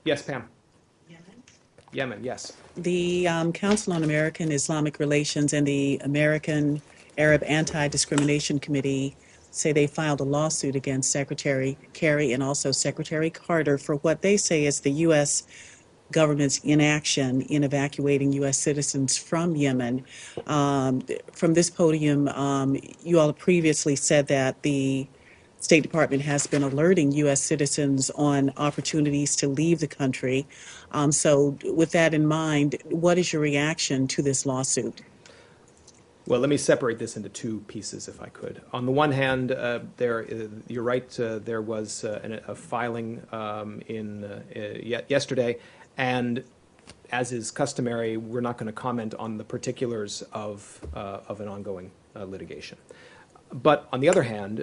Yes, Pam. Yemen, yes. The Council on American Islamic Relations and the American Arab Anti-Discrimination Committee say they filed a lawsuit against Secretary Kerry and also Secretary Carter for what they say is the U.S. government's inaction in evacuating U.S. citizens from Yemen. From this podium, you all have previously said that the State Department has been alerting U.S. citizens on opportunities to leave the country. So with that in mind, what is your reaction to this lawsuit? Well, let me separate this into two pieces, if I could. On the one hand, you're right, there was a filing yesterday, and as is customary, we're not going to comment on the particulars of an ongoing litigation. But on the other hand,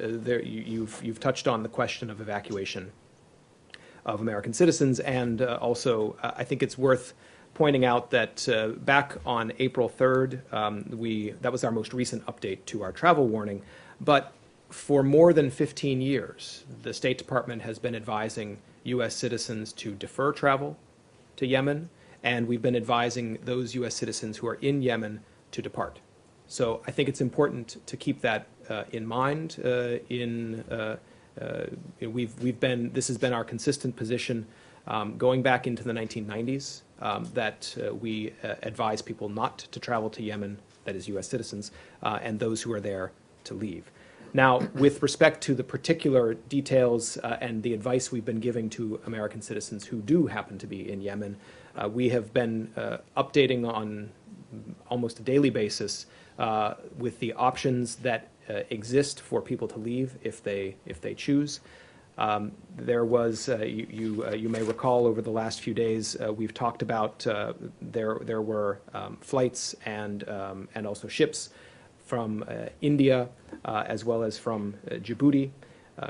you've touched on the question of evacuation of American citizens, and also I think it's worth pointing out that back on April 3rd, that was our most recent update to our travel warning, but for more than 15 years, the State Department has been advising U.S. citizens to defer travel to Yemen, and we've been advising those U.S. citizens who are in Yemen to depart. So I think it's important to keep that in mind. This has been our consistent position going back into the 1990s, that we advise people not to travel to Yemen, that is U.S. citizens, and those who are there to leave. Now, with respect to the particular details and the advice we've been giving to American citizens who do happen to be in Yemen, we have been updating on almost a daily basis with the options that exist for people to leave if they choose. There was, you may recall, over the last few days, we've talked about there were flights and also ships from India as well as from Djibouti.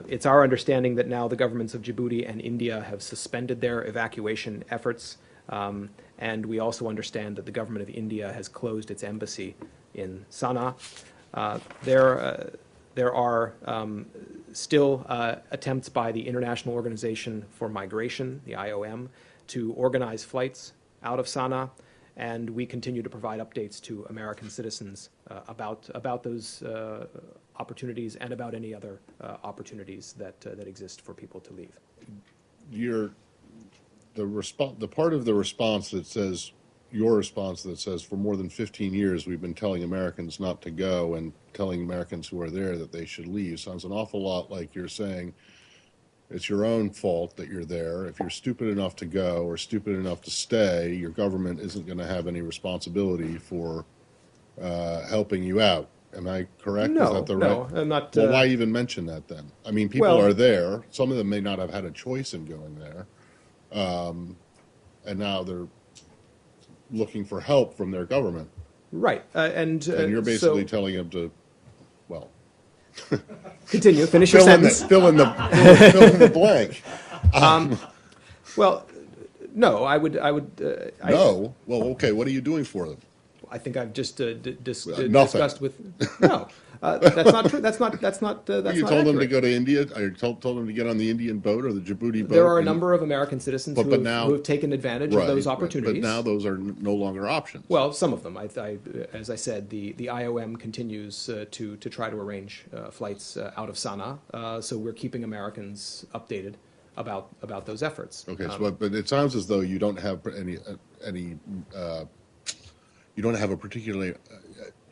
It's our understanding that now the governments of Djibouti and India have suspended their evacuation efforts, and we also understand that the government of India has closed its embassy in Sana'a. There are still attempts by the International Organization for Migration, the IOM, to organize flights out of Sana'a, and we continue to provide updates to American citizens about those opportunities and about any other opportunities that exist for people to leave. The part of the response that says, your response that says, for more than 15 years we've been telling Americans not to go and telling Americans who are there that they should leave, sounds an awful lot like you're saying it's your own fault that you're there. If you're stupid enough to go or stupid enough to stay, your government isn't going to have any responsibility for helping you out. Am I correct? No, Is that the no, right? I'm not. Well, why even mention that then? I mean, people are there. Some of them may not have had a choice in going there, and now they're looking for help from their government. Right, and you're basically telling them to, well, continue. Finish your sentence. Fill in the blank. Well, no, I would. No. Well, okay. What are you doing for them? I think I've just discussed with. No, that's not true. That's not. You told them to go to India. Or told them to get on the Indian boat or the Djibouti boat. There are a number of American citizens who have taken advantage of those opportunities. But now those are no longer options. Well, some of them. As I said, the IOM continues to try to arrange flights out of Sana'a. So we're keeping Americans updated about those efforts. Okay, but it sounds as though you don't have you don't have a particularly,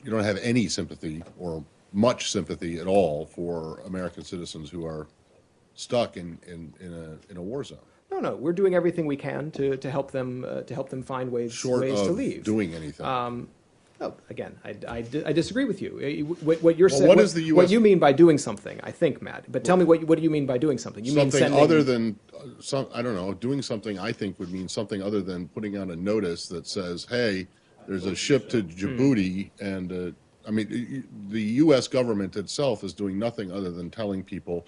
you don't have any sympathy or much sympathy at all for American citizens who are stuck in a war zone. No, we're doing everything we can to help them find ways to leave. Doing anything. Again, I disagree with you. What you're saying, what is the US, what you mean by doing something, I think, Matt. But tell me what do you mean by doing something? You mean something other than I don't know. Doing something, I think, would mean something other than putting out a notice that says, "Hey, there's a ship to Djibouti," and I mean, the U.S. government itself is doing nothing other than telling people,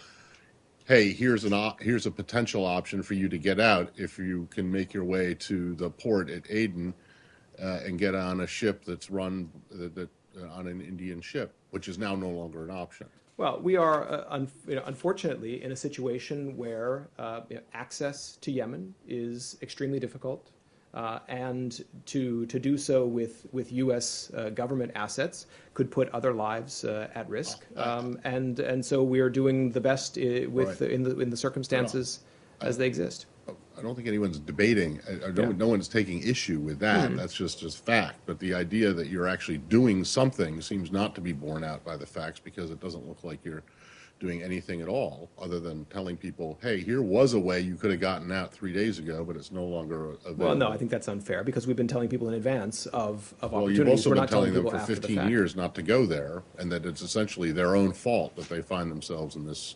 "Hey, here's a potential option for you to get out if you can make your way to the port at Aden and get on a ship that's run on an Indian ship," which is now no longer an option. Well, we are unfortunately in a situation where access to Yemen is extremely difficult, and to do so with U.S. Government assets could put other lives at risk. And so we are doing the best with Right. in the circumstances as they exist. I don't think anyone's debating, no one's taking issue with that. That's just fact. But the idea that you're actually doing something seems not to be borne out by the facts, because it doesn't look like you're doing anything at all other than telling people, hey, here was a way you could have gotten out 3 days ago, but it's no longer available. Well, no, I think that's unfair, because we've been telling people in advance of Well, opportunities. you've also We're been not telling them people for after the 15 fact. years not to go there, and that it's essentially their own fault that they find themselves in this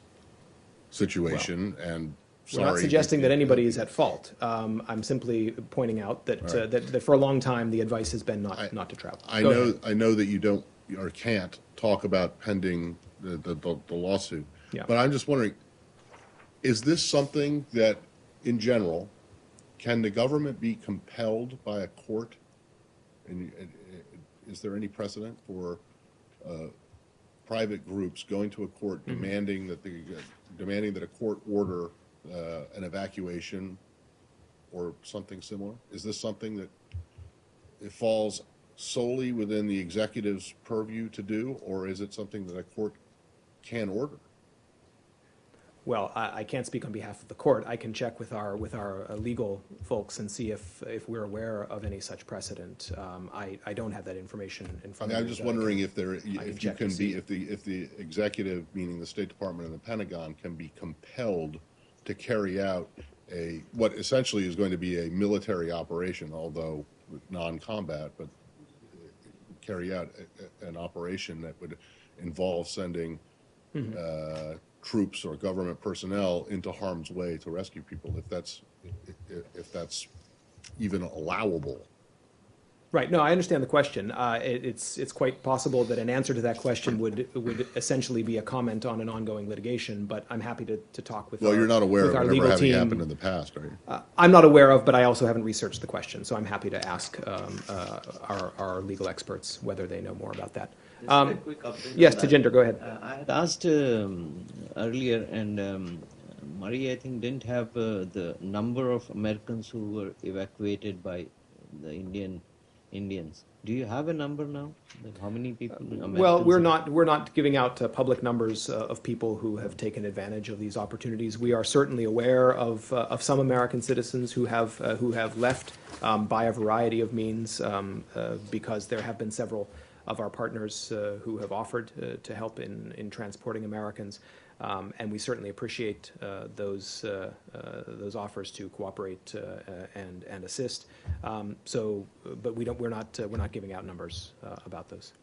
situation. And We're not suggesting that anybody is at fault. I'm simply pointing out that, that for a long time the advice has been not to travel. I know that you don't or can't talk about pending the lawsuit, Yeah. but I'm just wondering, is this something that, in general, can the government be compelled by a court? And is there any precedent for private groups going to a court demanding that a court order an evacuation or something similar? Is this something that it falls solely within the executive's purview to do, or is it something that a court can order? Well, I can't speak on behalf of the court. I can check with our legal folks and see if we're aware of any such precedent. I don't have that information in front of me. I'm just wondering if the executive, meaning the State Department and the Pentagon, can be compelled to carry out what essentially is going to be a military operation, although non-combat, but carry out an operation that would involve sending troops or government personnel into harm's way to rescue people, if that's even allowable. Right. No, I understand the question. It's quite possible that an answer to that question would essentially be a comment on an ongoing litigation. But I'm happy to talk with. Well, you're not aware of our whatever legal having team. happened in the past, are you? I'm not aware of, but I also haven't researched the question, so I'm happy to ask our legal experts whether they know more about that. Just a quick update. Yes, Tajinder, go ahead. I had asked earlier, and Murray, I think, didn't have the number of Americans who were evacuated by the Indians. Do you have a number now? How many people? Well, we're not giving out public numbers of people who have taken advantage of these opportunities. We are certainly aware of some American citizens who have left by a variety of means, because there have been several of our partners who have offered to help in transporting Americans. And we certainly appreciate those offers to cooperate and assist. But we're not giving out numbers about those.